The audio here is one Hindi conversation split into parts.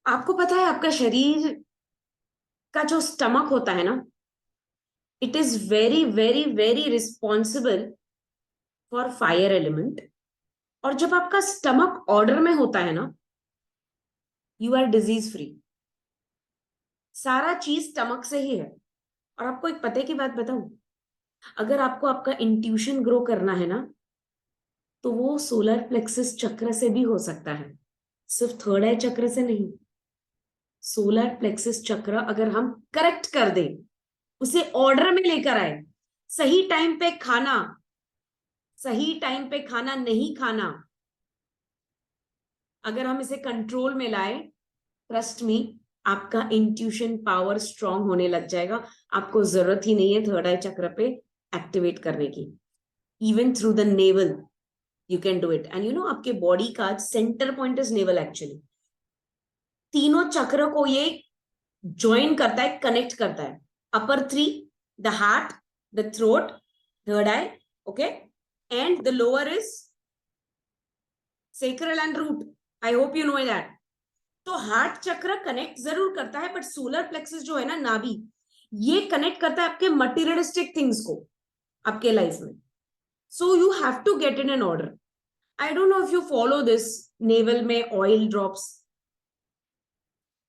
आपको पता है आपका शरीर का जो स्टमक होता है ना, it is very very very responsible for fire element. और जब आपका स्टमक ऑर्डर में होता है ना, यू आर डिजीज फ्री। सारा चीज स्टमक से ही है। और आपको एक पते की बात बताऊं, अगर आपको आपका इंट्यूशन ग्रो करना है ना, तो वो सोलर प्लेक्सस चक्र से भी हो सकता है, सिर्फ थर्ड आई चक्र से नहीं। सोलर प्लेक्सस चक्र अगर हम करेक्ट कर दें, उसे ऑर्डर में लेकर आए, सही टाइम पे खाना, सही टाइम पे खाना नहीं खाना, अगर हम इसे कंट्रोल में लाए, ट्रस्ट मी, आपका इंट्यूशन पावर स्ट्रांग होने लग जाएगा। आपको जरूरत ही नहीं है थर्ड आई चक्र पे एक्टिवेट करने की। Even through the naval you can do it. And you know, आपके बॉडी का centre point is naval actually. तीनों चक्र को ये ज्वाइन करता है, कनेक्ट करता है। Upper three, the heart, the throat, third eye, okay, and the lower is sacral and root. I hope you know that. तो हार्ट चक्र कनेक्ट जरूर करता है, बट सोलर प्लेक्सस जो है ना, नाभि, ये कनेक्ट करता है आपके मटीरियलिस्टिक थिंग्स को आपके लाइफ में। So you have to get in an order. I don't know if you follow this, navel में ऑयल ड्रॉप्स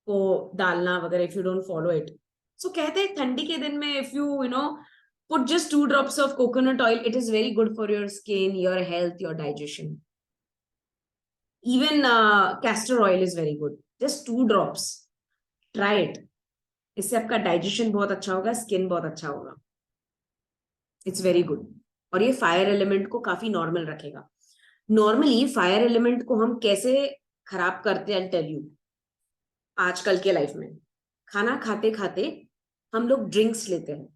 को डालना वगैरह, if you don't follow it. So कहते हैं ठंडी के दिन में if you know put just 2 drops of coconut oil, it is very good for your skin, your health, your digestion. Even castor oil is very good, just 2 drops. Try it. इससे आपका डाइजेशन बहुत अच्छा होगा, स्किन बहुत अच्छा होगा। It's very good. और ये फायर एलिमेंट को काफी नॉर्मल रखेगा। नॉर्मली फायर एलिमेंट को हम कैसे खराब करते हैं, टेल यू। आजकल के लाइफ में खाना खाते खाते हम लोग ड्रिंक्स लेते हैं,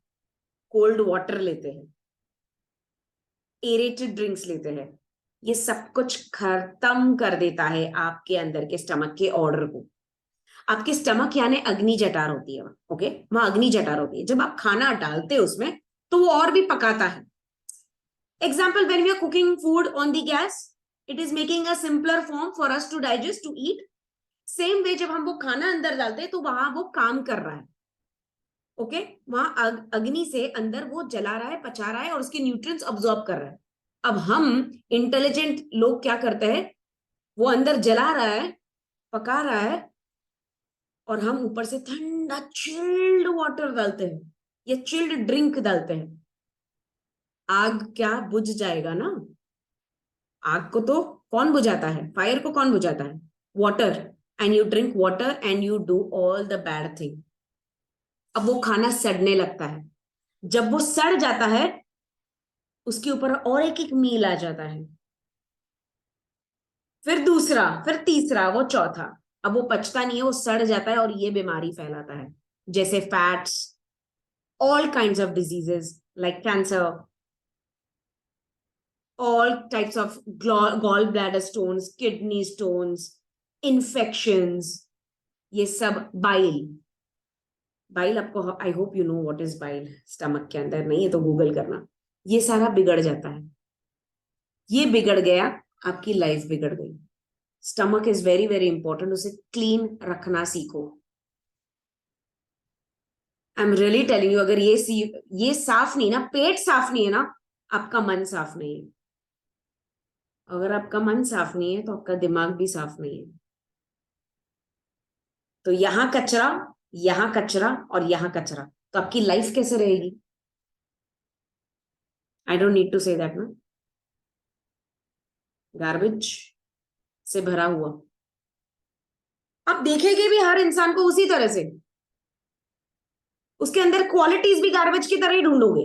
कोल्ड वाटर लेते हैं, एरेटेड ड्रिंक्स लेते हैं। ये सब कुछ खत्म कर देता है आपके अंदर के स्टमक के ऑर्डर को। आपके स्टमक यानी अग्नि जठार होती है, ओके, वहां अग्नि जठार होती है। जब आप खाना डालते हो उसमें, तो वो और भी पकाता है। Example, when we are cooking food on the gas, it is making a simpler form for us to digest, to eat. Same way जब हम वो खाना अंदर डालते हैं, तो वहां वो काम कर रहा है, ओके, वहां अग्नि से अंदर वो जला रहा है, पचा रहा है, और उसके न्यूट्रिएंट्स अब्सॉर्ब कर रहा है। अब हम इंटेलिजेंट लोग क्या करते हैं, वो अंदर जला रहा है, पका रहा है, और हम ऊपर से ठंडा चिल्ड वाटर डालते हैं या चिल्ड ड्रिंक डालते हैं। आग क्या बुझ जाएगा ना। आग को तो कौन बुझाता है, फायर को कौन बुझाता है, water. And you drink water and you do all the bad thing. अब वो खाना सड़ने लगता है। जब वो सड़ जाता है, उसके ऊपर और एक एक मील आ जाता है, फिर दूसरा, फिर तीसरा, वो चौथा। अब वो पचता नहीं है, वो सड़ जाता है, और ये बीमारी फैलाता है, जैसे fats, all kinds of diseases like cancer, all types of gallbladder stones, kidney stones, infections, ये सब बाइल। बाइल आपको, आई hope you know what is bile. Stomach के अंदर नहीं है तो गूगल करना। ये सारा बिगड़ जाता है। ये बिगड़ गया, आपकी लाइफ बिगड़ गई। Stomach is very very important, उसे क्लीन रखना सीखो। I am really telling you, अगर ये साफ नहीं ना, पेट साफ नहीं है ना, आपका मन साफ नहीं है। अगर आपका मन साफ नहीं है, तो आपका दिमाग भी साफ नहीं है। तो यहां कचरा, यहां कचरा, और यहां कचरा, तो आपकी लाइफ कैसे रहेगी। I don't need to say that ना। गार्बेज से भरा हुआ। आप देखेंगे भी हर इंसान को उसी तरह से, उसके अंदर क्वालिटीज भी गार्बेज की तरह ही ढूंढोगे।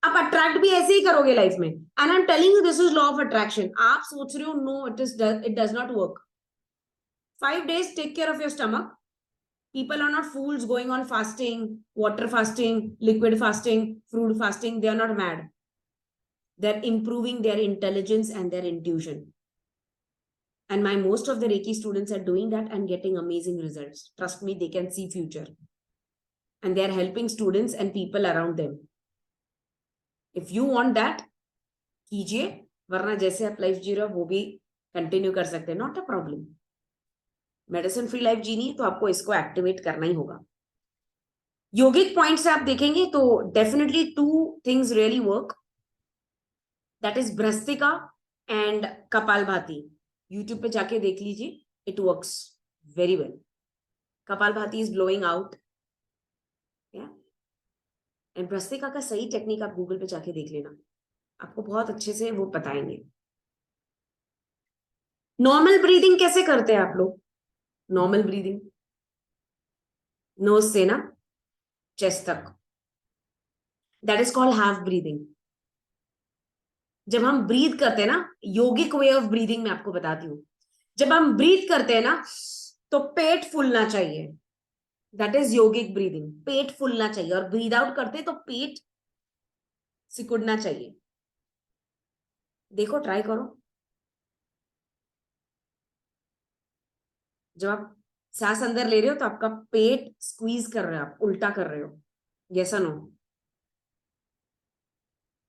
आप अट्रैक्ट भी ऐसे ही करोगे लाइफ में। And I am telling you, this is law of attraction. आप सोच रहे हो no, it does not work. 5 days, take care of your stomach. People are not fools going on fasting, water fasting, liquid fasting, fruit fasting. They are not mad. They're improving their intelligence and their intuition. And my most of the Reiki students are doing that and getting amazing results. Trust me, they can see future. And they are helping students and people around them. If you want that, कीजिए, वरना जैसे आप लाइफ जी रहे हो वो भी कंटिन्यू कर सकते हैं, not a problem. Medicine free life जीनी है तो आपको इसको एक्टिवेट करना ही होगा। योगिक पॉइंट से आप देखेंगे तो definitely 2 things really work, that is Bhastrika and Kapalbhati. YouTube पे जाके देख लीजिए, it works very well. Kapalbhati is blowing out, and Bhastrika का सही टेक्निक आप गूगल पे जाके देख लेना, आपको बहुत अच्छे से वो बताएंगे। नॉर्मल ब्रीदिंग कैसे करते हैं आप लोग? नॉर्मल ब्रीदिंग नोज से ना चेस्ट तक, that is called half breathing. जब हम ब्रीथ करते हैं ना, योगिक वे ऑफ ब्रीदिंग मैं आपको बताती हूँ, जब हम ब्रीथ करते हैं ना तो पेट फूलना चाहिए, दैट इज योगिक ब्रीदिंग। पेट फूलना चाहिए, और ब्रीद आउट करते तो पेट सिकुड़ना चाहिए। देखो, ट्राई करो। जब आप सांस अंदर ले रहे हो तो आपका पेट स्क्वीज कर रहे हो, आप उल्टा कर रहे हो। यस और no?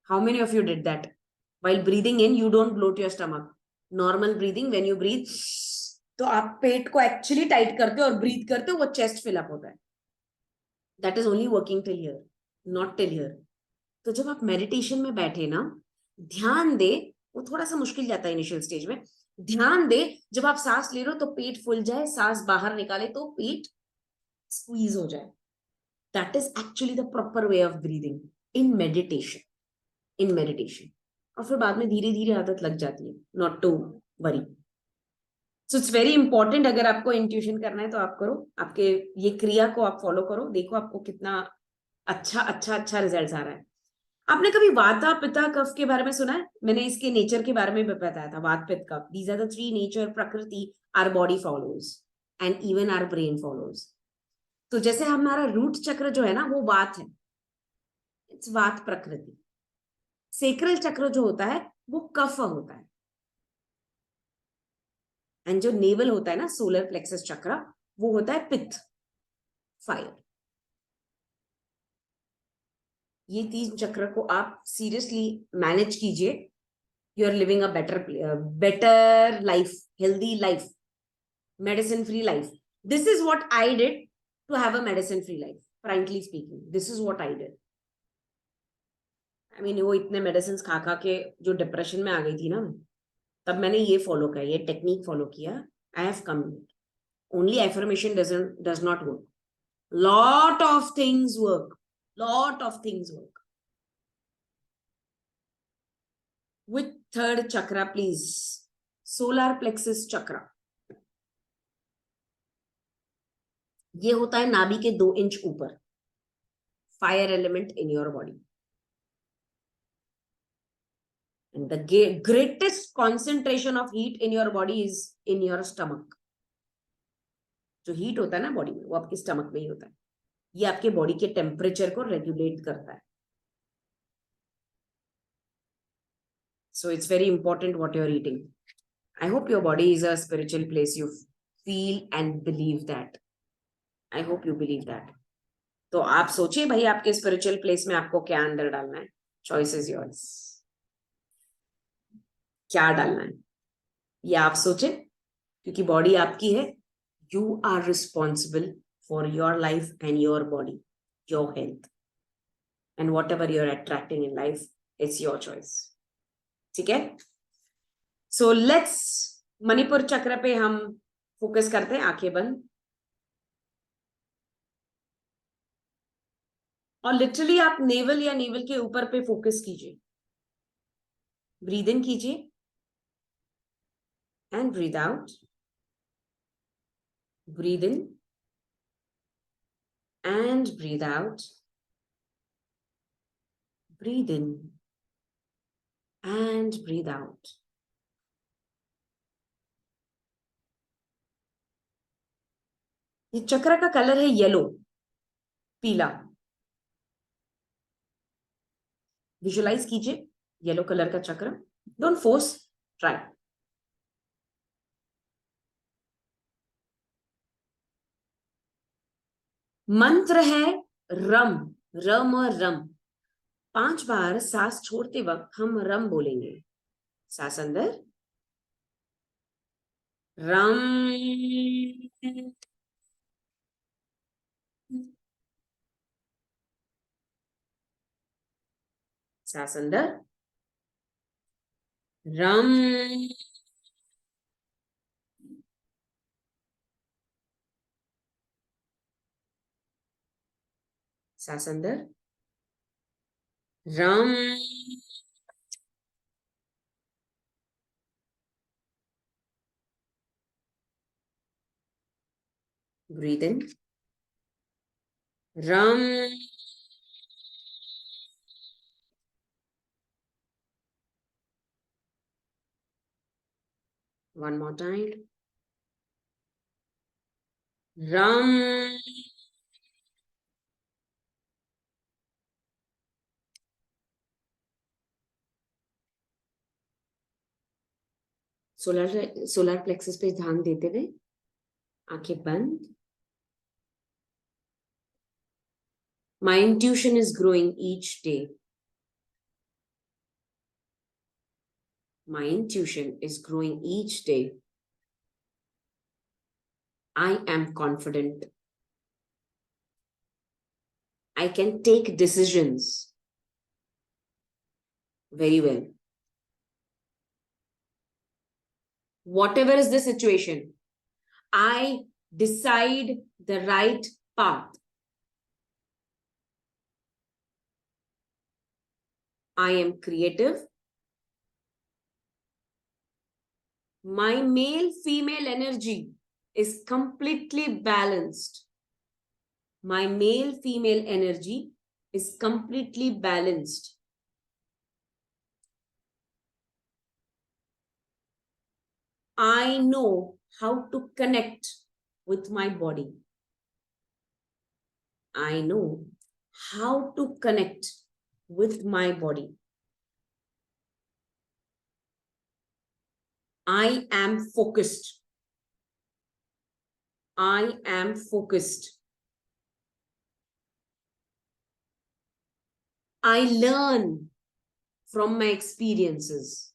How many of you did that? while breathing in you don't bloat your stomach. Normal breathing, when you breathe तो आप पेट को एक्चुअली टाइट करते हो और ब्रीथ करते हो, वो चेस्ट फिल अप होता है। That is only working till here, not till here. तो जब आप मेडिटेशन में बैठे ना, ध्यान दे, वो थोड़ा सा मुश्किल जाता है इनिशियल स्टेज में। ध्यान दे, जब आप सांस ले रहे हो तो पेट फूल जाए, सांस बाहर निकाले तो पेट स्क्वीज हो जाए। That is actually the proper way of breathing in meditation, in meditation. और फिर बाद में धीरे धीरे आदत लग जाती है, not to worry. So it's very important, अगर आपको इंट्यूशन करना है तो आप करो, आपके ये क्रिया को आप फॉलो करो, देखो आपको कितना अच्छा अच्छा अच्छा रिजल्ट आ रहा है। आपने कभी वाता पिता कफ के बारे में सुना है? मैंने इसके नेचर के बारे में बताया था, वात पित्त कफ, दीज आर द 3 नेचर प्रकृति our body follows and even our brain follows. तो जैसे हमारा रूट चक्र जो है ना, वो वात है, इट्स वात प्रकृति। सेक्रल चक्र जो होता है वो कफ होता है, एंड जो नेवल होता है ना, सोलर प्लेक्सस चक्र, वो होता है पित्त, फायर। ये 3 चक्र को आप सीरियसली मैनेज कीजिए, you are living a better life, healthy life, medicine free life. This is what I did to have a medicine free life, frankly speaking, this is what I did. I mean वो इतने मेडिसिन खा खा के जो डिप्रेशन में आ गई थी ना, तब मैंने ये फॉलो किया, ये टेक्निक फॉलो किया। I have come. Only affirmation does not work, lot of things work, lot of things work. With third chakra, please? Solar plexus chakra, ये होता है नाभि के 2 इंच ऊपर, fire element in your body, and the greatest concentration of heat in your body is in your stomach. जो हीट होता है ना बॉडी में, वो आपके स्टमक में ही होता है। ये आपके बॉडी के टेम्परेचर को रेगुलेट करता है। So it's very important what you're eating. I hope your body is a spiritual place. You feel and believe that. I hope you believe that. तो आप सोचिए भाई, आपके स्पिरिचुअल प्लेस में आपको क्या अंदर डालना है। चॉइस इज योर्स, क्या डालना है ये आप सोचे, क्योंकि बॉडी आपकी है। You are responsible for your life and your body, your health, and whatever you are attracting in life, it's your choice. ठीक है? सो लेट्स मणिपुर चक्र पे हम फोकस करते हैं, आंखें बंद, और लिटरली आप नेवल या नेवल के ऊपर पे फोकस कीजिए। ब्रीद इन कीजिए and breathe out. Breathe in and breathe out. Breathe in and breathe out. ये चक्र का कलर है येलो, पीला। विजुअलाइज कीजिए येलो कलर का चक्र, डोंट फोर्स, ट्राई। मंत्र है रम, रम और रम। 5 बार सांस छोड़ते वक्त हम रम बोलेंगे। सांस अंदर, रम, सांस अंदर, रम, सांस अंदर, रम, ब्रीथ इन, रम, one more time, रम, सोलर प्लेक्सस पे ध्यान देते हुए आंखें बंद. My intuition is growing each day. My intuition is growing each day. I am confident. I can take decisions very well. Whatever is the situation, I decide the right path. I am creative. My male-female energy is completely balanced. My male-female energy is completely balanced. I know how to connect with my body. I know how to connect with my body. I am focused. I am focused. I learn from my experiences.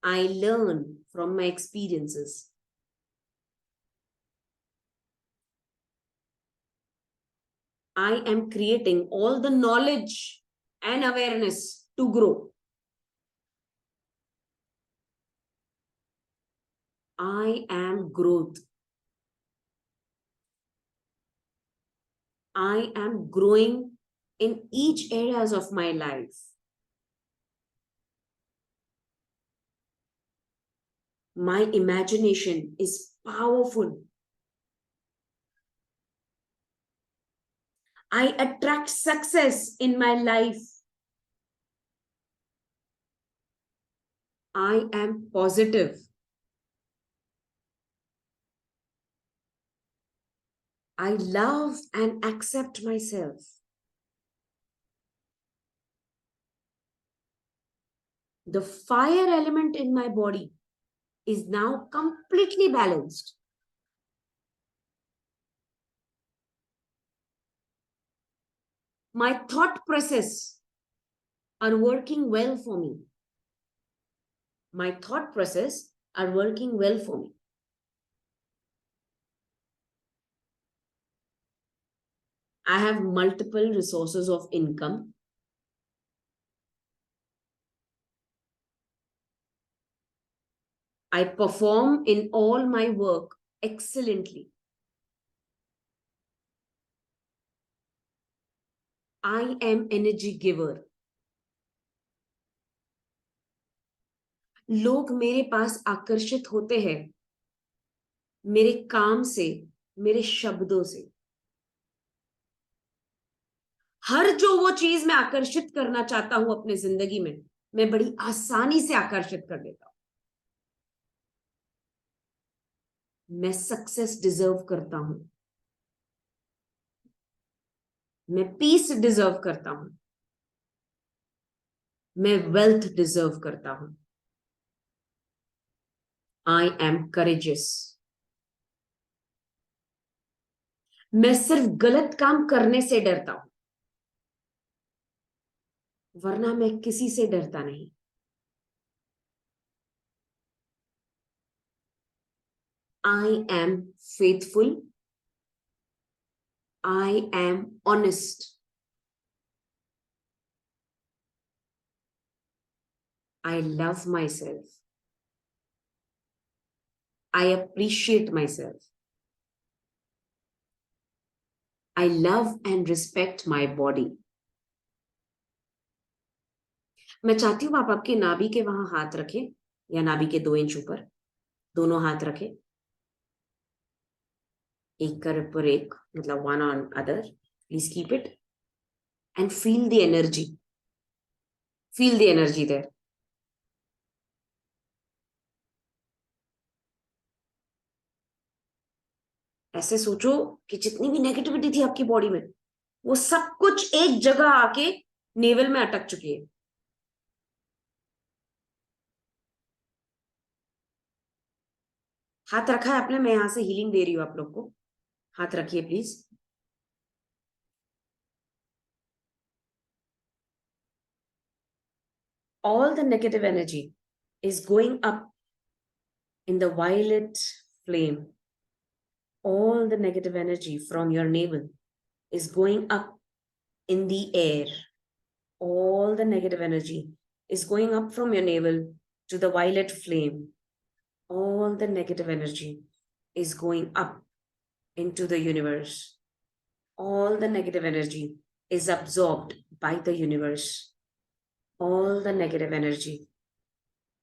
I learn from my experiences. I am creating all the knowledge and awareness to grow. I am growth. I am growing in each areas of my life. My imagination is powerful. I attract success in my life. I am positive. I love and accept myself. The fire element in my body is now completely balanced. My thought process are working well for me. My thought process are working well for me. I have multiple resources of income. I perform in all my work excellently. I am energy giver. लोग मेरे पास आकर्षित होते हैं मेरे काम से, मेरे शब्दों से. हर जो वो चीज मैं आकर्षित करना चाहता हूं अपने जिंदगी में, मैं बड़ी आसानी से आकर्षित कर देता हूं. मैं सक्सेस डिजर्व करता हूं. मैं पीस डिजर्व करता हूं. मैं वेल्थ डिजर्व करता हूं. I am courageous. मैं सिर्फ गलत काम करने से डरता हूं, वरना मैं किसी से डरता नहीं. I am faithful. I am honest. I love myself. I appreciate myself. I love and respect my body. मैं चाहती हूँ आप आपके नाभि के वहां हाथ रखें, या नाभि के 2 इंच ऊपर दोनों हाथ रखें, एक कर पर एक, मतलब one on other. Please keep it and feel the energy. Feel the energy there. ऐसे सोचो कि जितनी भी नेगेटिविटी थी आपकी बॉडी में, वो सब कुछ एक जगह आके नेवल में अटक चुकी है. हाथ रखा है आपने, मैं यहां से हीलिंग दे रही हूं आप लोग को. हाथ रखिए please. All the negative energy is going up in the violet flame. All the negative energy from your navel is going up in the air. All the negative energy is going up from your navel to the violet flame. All the negative energy is going up into the universe. All the negative energy is absorbed by the universe. All the negative energy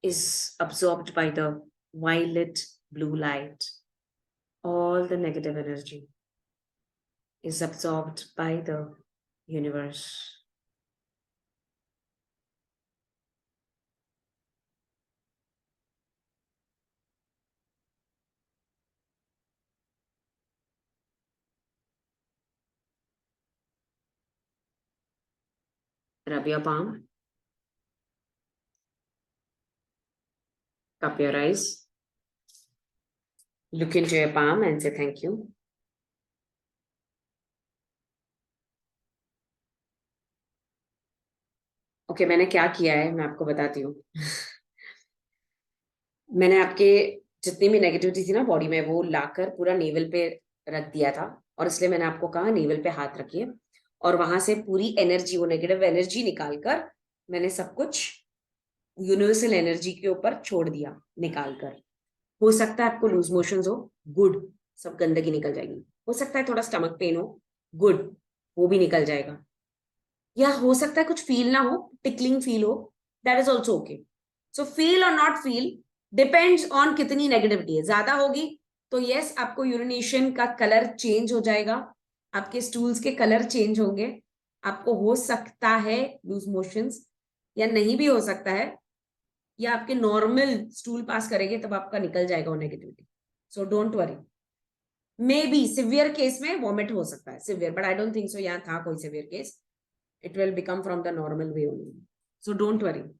is absorbed by the violet blue light. All the negative energy is absorbed by the universe. Rub your palm, cup your eyes, look into your palm and say thank you. Okay, मैंने क्या किया है मैं आपको बताती हूँ. मैंने आपके जितनी भी नेगेटिविटी थी ना बॉडी में, वो लाकर पूरा नेवल पे रख दिया था. और इसलिए मैंने आपको कहा नेवल पे हाथ रखिए, और वहां से पूरी एनर्जी, वो नेगेटिव एनर्जी निकालकर मैंने सब कुछ यूनिवर्सल एनर्जी के ऊपर छोड़ दिया निकाल कर. हो सकता है आपको लूज मोशंस हो, गुड, सब गंदगी निकल जाएगी. हो सकता है थोड़ा स्टमक पेन हो, गुड, वो भी निकल जाएगा. या हो सकता है कुछ फील ना हो, टिकलिंग फील हो, that is also okay. So feel और नॉट फील डिपेंड्स ऑन कितनी नेगेटिविटी है. ज्यादा होगी तो यस, आपको यूरिनेशन का कलर चेंज हो जाएगा, आपके स्टूल्स के कलर चेंज होंगे, आपको हो सकता है लूज मोशंस, या नहीं भी हो सकता है, या आपके नॉर्मल स्टूल पास करेंगे तब आपका निकल जाएगा वो negativity. So don't worry. May be severe case में वॉमिट हो सकता है, severe, but I don't think so यहाँ था कोई severe case. It will become from the normal way only. So don't worry.